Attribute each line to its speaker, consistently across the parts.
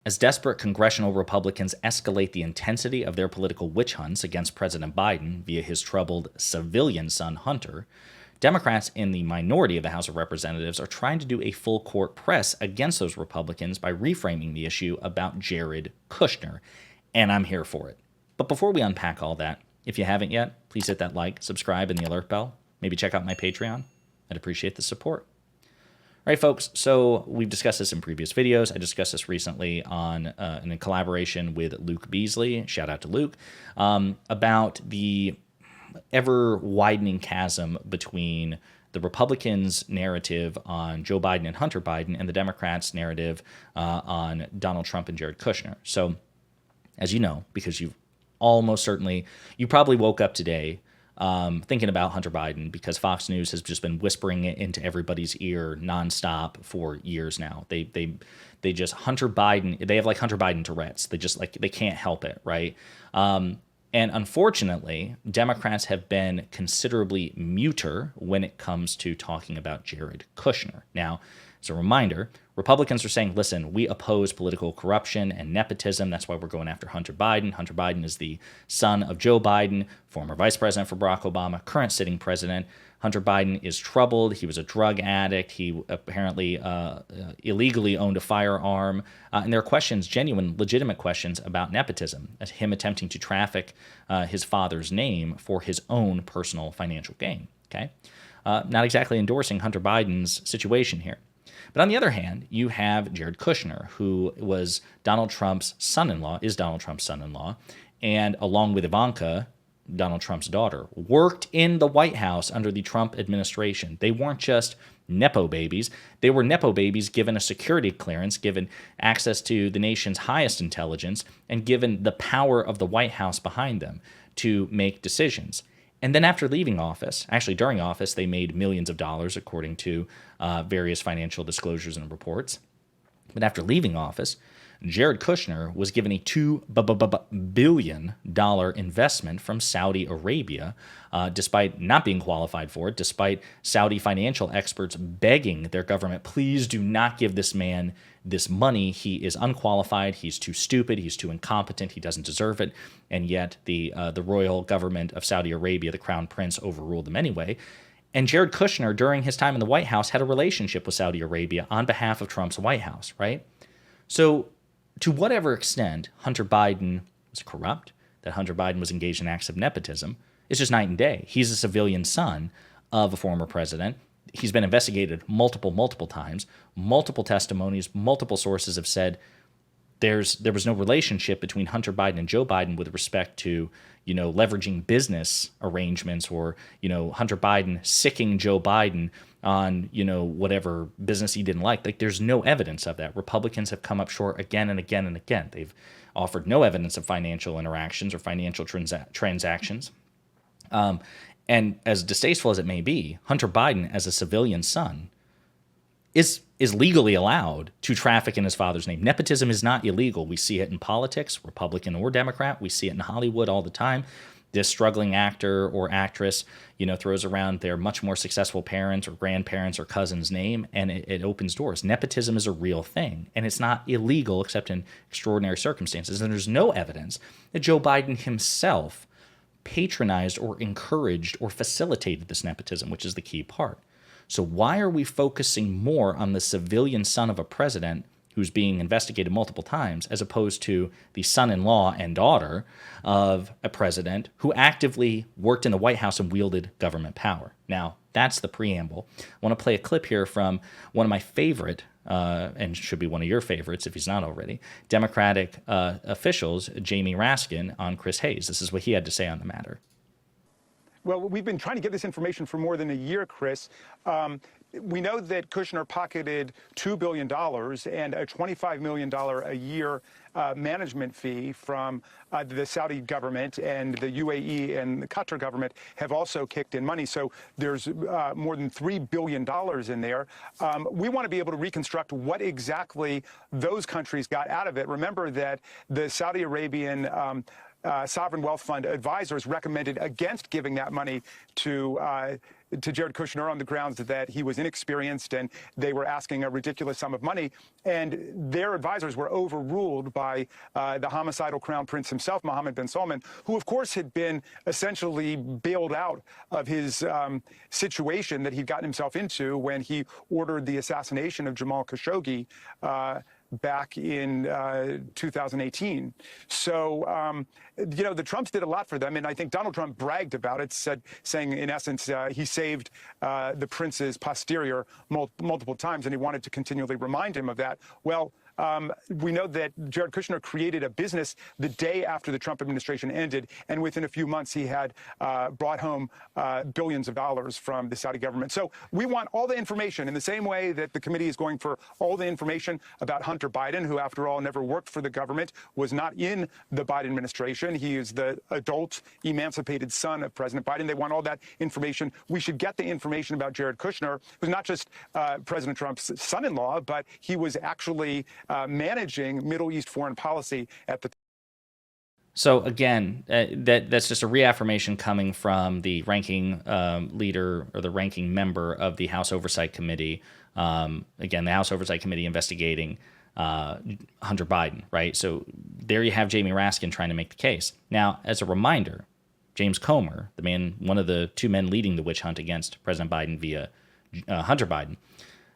Speaker 1: As desperate congressional Republicans escalate the intensity of their political witch hunts against President Biden via his troubled civilian son Hunter, Democrats in the minority of the House of Representatives are trying to do a full court press against those Republicans by reframing the issue about Jared Kushner, and I'm here for it. But before we unpack all that, if you haven't yet, please hit that like, subscribe, and the alert bell. Maybe check out my Patreon. I'd appreciate the support. All right, folks, so we've discussed this in previous videos. I discussed this recently in a collaboration with Luke Beasley, shout out to Luke, about the ever-widening chasm between the Republicans' narrative on Joe Biden and Hunter Biden and the Democrats' narrative on Donald Trump and Jared Kushner. So, as you know, because you probably woke up today thinking about Hunter Biden because Fox News has just been whispering it into everybody's ear nonstop for years now. They just Hunter Biden. They have like Hunter Biden Tourette's. They can't help it, right? And unfortunately, Democrats have been considerably muter when it comes to talking about Jared Kushner. Now, as a reminder, Republicans are saying, listen, we oppose political corruption and nepotism. That's why we're going after Hunter Biden. Hunter Biden is the son of Joe Biden, former vice president for Barack Obama, current sitting president. Hunter Biden is troubled. He was a drug addict. He apparently illegally owned a firearm. And there are questions, genuine, legitimate questions about nepotism, him attempting to traffic his father's name for his own personal financial gain. Okay, not exactly endorsing Hunter Biden's situation here. But on the other hand, you have Jared Kushner, who was Donald Trump's son-in-law, and along with Ivanka, Donald Trump's daughter, worked in the White House under the Trump administration. They weren't just Nepo babies. They were Nepo babies given a security clearance, given access to the nation's highest intelligence, and given the power of the White House behind them to make decisions. And then after leaving office, actually during office, they made millions of dollars, according to various financial disclosures and reports. But after leaving office, Jared Kushner was given a $2 billion investment from Saudi Arabia, despite not being qualified for it, despite Saudi financial experts begging their government, please do not give this man this money. He is unqualified. He's too stupid. He's too incompetent. He doesn't deserve it. And yet the royal government of Saudi Arabia, the crown prince, overruled them anyway. And Jared Kushner, during his time in the White House, had a relationship with Saudi Arabia on behalf of Trump's White House, right? So to whatever extent Hunter Biden was corrupt, that Hunter Biden was engaged in acts of nepotism, it's just night and day. He's a civilian son of a former president. He's been investigated multiple times, multiple testimonies, multiple sources have said there was no relationship between Hunter Biden and Joe Biden with respect to, leveraging business arrangements or, Hunter Biden sicking Joe Biden on, whatever business he didn't like. Like, there's no evidence of that. Republicans have come up short again and again and again. They've offered no evidence of financial interactions or financial transactions. And as distasteful as it may be, Hunter Biden, as a civilian son, is legally allowed to traffic in his father's name. Nepotism is not illegal. We see it in politics, Republican or Democrat. We see it in Hollywood all the time. This struggling actor or actress, throws around their much more successful parents or grandparents or cousin's name, and it opens doors. Nepotism is a real thing, and it's not illegal except in extraordinary circumstances. And there's no evidence that Joe Biden himself patronized or encouraged or facilitated this nepotism, which is the key part. So why are we focusing more on the civilian son of a president who's being investigated multiple times as opposed to the son-in-law and daughter of a president who actively worked in the White House and wielded government power? Now, that's the preamble. I want to play a clip here from one of my favorite, and should be one of your favorites if he's not already, Democratic officials, Jamie Raskin, on Chris Hayes. This is what he had to say on the matter.
Speaker 2: Well, we've been trying to get this information for more than a year, Chris. We know that Kushner pocketed $2 billion and a $25 million a year management fee from the Saudi government, and the UAE and the Qatar government have also kicked in money. So there's more than $3 billion in there. We want to be able to reconstruct what exactly those countries got out of it. Remember that the Saudi Arabian sovereign wealth fund advisors recommended against giving that money to to Jared Kushner on the grounds that he was inexperienced and they were asking a ridiculous sum of money. And their advisors were overruled by the homicidal crown prince himself, Mohammed bin Salman, who, of course, had been essentially bailed out of his situation that he'd gotten himself into when he ordered the assassination of Jamal Khashoggi back in 2018. So, the Trumps did a lot for them, and I think Donald Trump bragged about it, saying, in essence, he saved the prince's posterior multiple times, and he wanted to continually remind him of that. Well, we know that Jared Kushner created a business the day after the Trump administration ended, and within a few months he had brought home billions of dollars from the Saudi government. So we want all the information in the same way that the committee is going for all the information about Hunter Biden, who, after all, never worked for the government, was not in the Biden administration. He is the adult, emancipated son of President Biden. They want all that information. We should get the information about Jared Kushner, who's not just President Trump's son-in-law, but he was actually managing Middle East foreign policy at the time.
Speaker 1: So again, that's just a reaffirmation coming from the ranking leader or the ranking member of the House Oversight Committee. Again, the House Oversight Committee investigating Hunter Biden, right? So there you have Jamie Raskin trying to make the case. Now, as a reminder, James Comer, one of the two men leading the witch hunt against President Biden via Hunter Biden,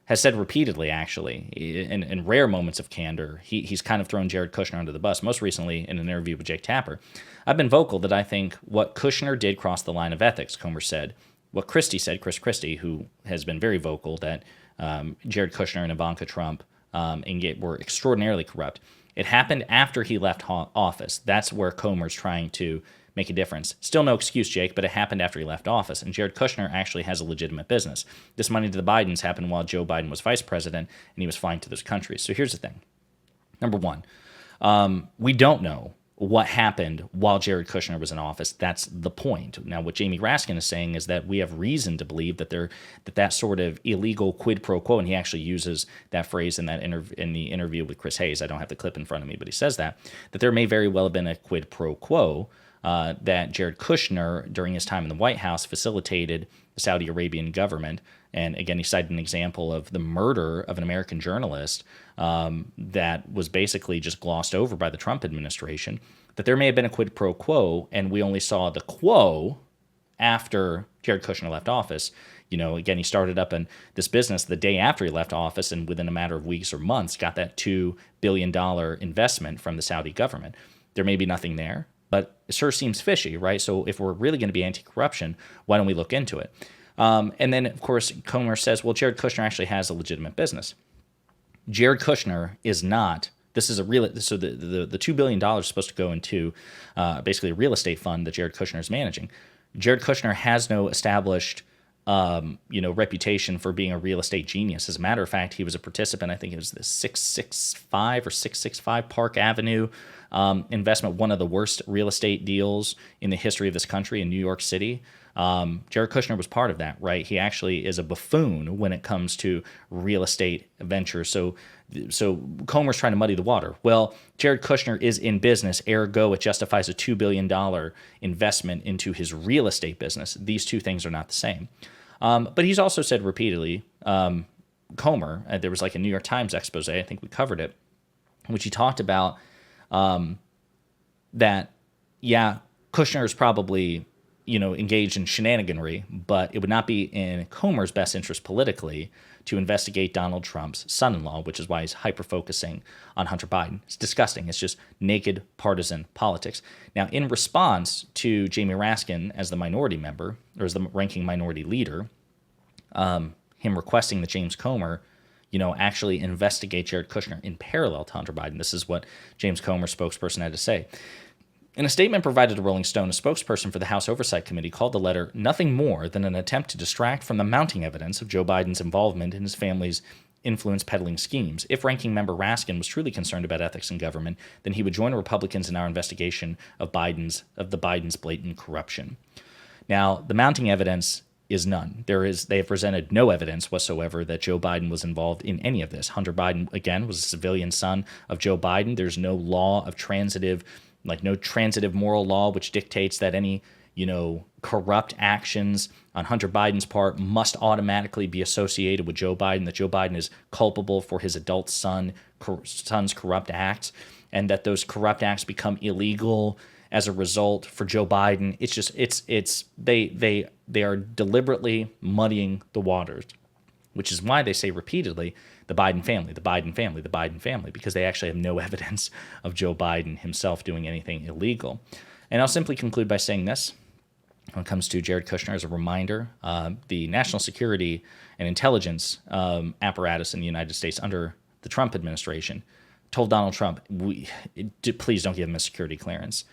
Speaker 1: has said repeatedly, actually, in rare moments of candor, he's kind of thrown Jared Kushner under the bus, most recently in an interview with Jake Tapper. I've been vocal that I think what Kushner did crossed the line of ethics, Comer said. What Christie said, Chris Christie, who has been very vocal that Jared Kushner and Ivanka Trump were extraordinarily corrupt. It happened after he left office. That's where Comer's trying to make a difference. Still no excuse, Jake, but it happened after he left office, and Jared Kushner actually has a legitimate business. This money to the Bidens happened while Joe Biden was vice president, and he was flying to those countries. So here's the thing. Number one, we don't know what happened while Jared Kushner was in office. That's the point. Now, what Jamie Raskin is saying is that we have reason to believe that that sort of illegal quid pro quo, and he actually uses that phrase in the interview with Chris Hayes. I don't have the clip in front of me, but he says that there may very well have been a quid pro quo that Jared Kushner, during his time in the White House, facilitated the Saudi Arabian government. And again, he cited an example of the murder of an American journalist that was basically just glossed over by the Trump administration, that there may have been a quid pro quo, and we only saw the quo after Jared Kushner left office. Again, he started up in this business the day after he left office, and within a matter of weeks or months, got that $2 billion investment from the Saudi government. There may be nothing there, but it sure seems fishy, right? So if we're really going to be anti-corruption, why don't we look into it? And then, of course, Comer says, well, Jared Kushner actually has a legitimate business. Jared Kushner is not. This is so the $2 billion is supposed to go into basically a real estate fund that Jared Kushner is managing. Jared Kushner has no established reputation for being a real estate genius. As a matter of fact, he was a participant. I think it was the 665 Park Avenue investment, one of the worst real estate deals in the history of this country in New York City. Jared Kushner was part of that, right? He actually is a buffoon when it comes to real estate ventures. So Comer's trying to muddy the water. Well, Jared Kushner is in business, ergo it justifies a $2 billion investment into his real estate business. These two things are not the same. But he's also said repeatedly, Comer, there was like a New York Times expose, I think we covered it, in which he talked about that, yeah, Kushner is probably engaged in shenaniganry, but it would not be in Comer's best interest politically to investigate Donald Trump's son-in-law, which is why he's hyper-focusing on Hunter Biden. It's disgusting. It's just naked partisan politics. Now, in response to Jamie Raskin as the minority member, or as the ranking minority leader, him requesting that James Comer, actually investigate Jared Kushner in parallel to Hunter Biden. This is what James Comer's spokesperson had to say. In a statement provided to Rolling Stone, a spokesperson for the House Oversight Committee called the letter nothing more than an attempt to distract from the mounting evidence of Joe Biden's involvement in his family's influence peddling schemes. If ranking member Raskin was truly concerned about ethics in government, then he would join Republicans in our investigation of the Biden's blatant corruption. Now, the mounting evidence is none. They have presented no evidence whatsoever that Joe Biden was involved in any of this. Hunter Biden, again, was a civilian son of Joe Biden. There's no law of no transitive moral law which dictates that any corrupt actions on Hunter Biden's part must automatically be associated with Joe Biden, that Joe Biden is culpable for his adult son's corrupt acts, and that those corrupt acts become illegal as a result for Joe Biden. It's just they are deliberately muddying the waters, which is why they say repeatedly the Biden family, the Biden family, the Biden family, because they actually have no evidence of Joe Biden himself doing anything illegal. And I'll simply conclude by saying this. When it comes to Jared Kushner, as a reminder, the national security and intelligence apparatus in the United States under the Trump administration told Donald Trump, please don't give him a security clearance.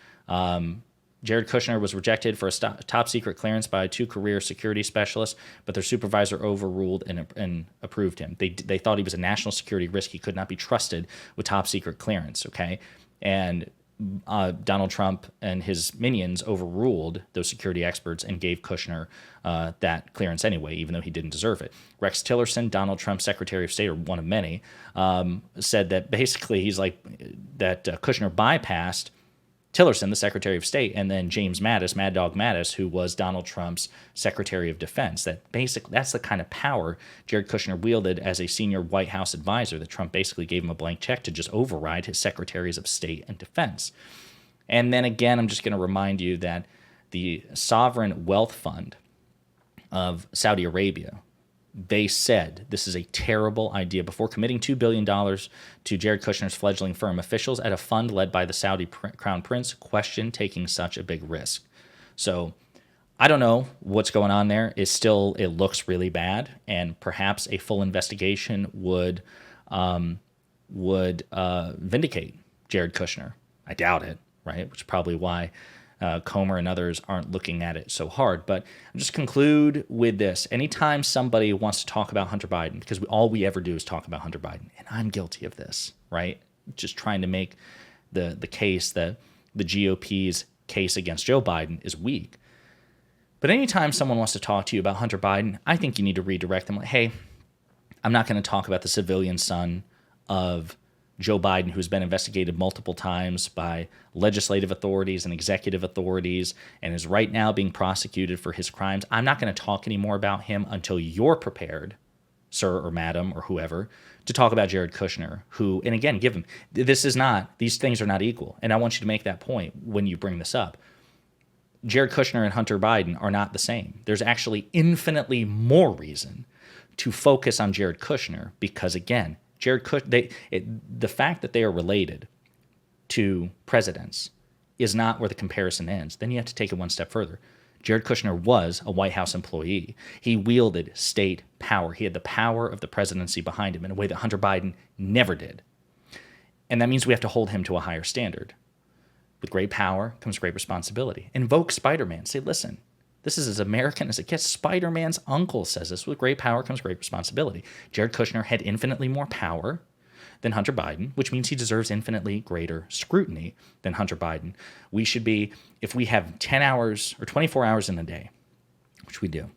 Speaker 1: Jared Kushner was rejected for a top secret clearance by 2 career security specialists, but their supervisor overruled and approved him. They thought he was a national security risk. He could not be trusted with top secret clearance, okay? And Donald Trump and his minions overruled those security experts and gave Kushner that clearance anyway, even though he didn't deserve it. Rex Tillerson, Donald Trump's Secretary of State, or one of many, said that basically he's like that Kushner bypassed Tillerson, the Secretary of State, and then James Mattis, Mad Dog Mattis, who was Donald Trump's Secretary of Defense. That's the kind of power Jared Kushner wielded as a senior White House advisor, that Trump basically gave him a blank check to just override his Secretaries of State and Defense. And then again, I'm just going to remind you that the Sovereign Wealth Fund of Saudi Arabia, they said this is a terrible idea. Before committing $2 billion to Jared Kushner's fledgling firm, officials at a fund led by the Saudi Crown Prince questioned taking such a big risk. So I don't know what's going on there. It looks really bad, and perhaps a full investigation would vindicate Jared Kushner. I doubt it, right? Which is probably why Comer and others aren't looking at it so hard. But I'll just conclude with this. Anytime somebody wants to talk about Hunter Biden, because all we ever do is talk about Hunter Biden, and I'm guilty of this, right? Just trying to make the case that the GOP's case against Joe Biden is weak. But anytime someone wants to talk to you about Hunter Biden, I think you need to redirect them like, hey, I'm not going to talk about the civilian son of Joe Biden, who's been investigated multiple times by legislative authorities and executive authorities and is right now being prosecuted for his crimes. I'm not going to talk anymore about him until you're prepared, sir or madam or whoever, to talk about Jared Kushner, who, and again, these things are not equal. And I want you to make that point when you bring this up. Jared Kushner and Hunter Biden are not the same. There's actually infinitely more reason to focus on Jared Kushner because, again, the fact that they are related to presidents is not where the comparison ends. Then you have to take it one step further. Jared Kushner was a White House employee. He wielded state power. He had the power of the presidency behind him in a way that Hunter Biden never did. And that means we have to hold him to a higher standard. With great power comes great responsibility. Invoke Spider-Man. Say, listen, this is as American as it gets. Spider-Man's uncle says this. With great power comes great responsibility. Jared Kushner had infinitely more power than Hunter Biden, which means he deserves infinitely greater scrutiny than Hunter Biden. We should be, if we have 10 hours or 24 hours in a day, which we do,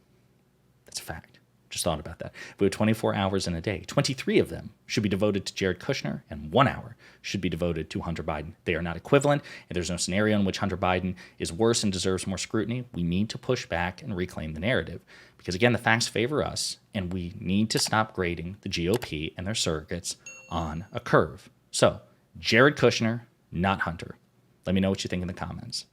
Speaker 1: that's a fact. Just thought about that. If we have 24 hours in a day, 23 of them should be devoted to Jared Kushner, and 1 hour should be devoted to Hunter Biden. They are not equivalent, and there's no scenario in which Hunter Biden is worse and deserves more scrutiny. We need to push back and reclaim the narrative. Because again, the facts favor us, and we need to stop grading the GOP and their surrogates on a curve. So, Jared Kushner, not Hunter. Let me know what you think in the comments.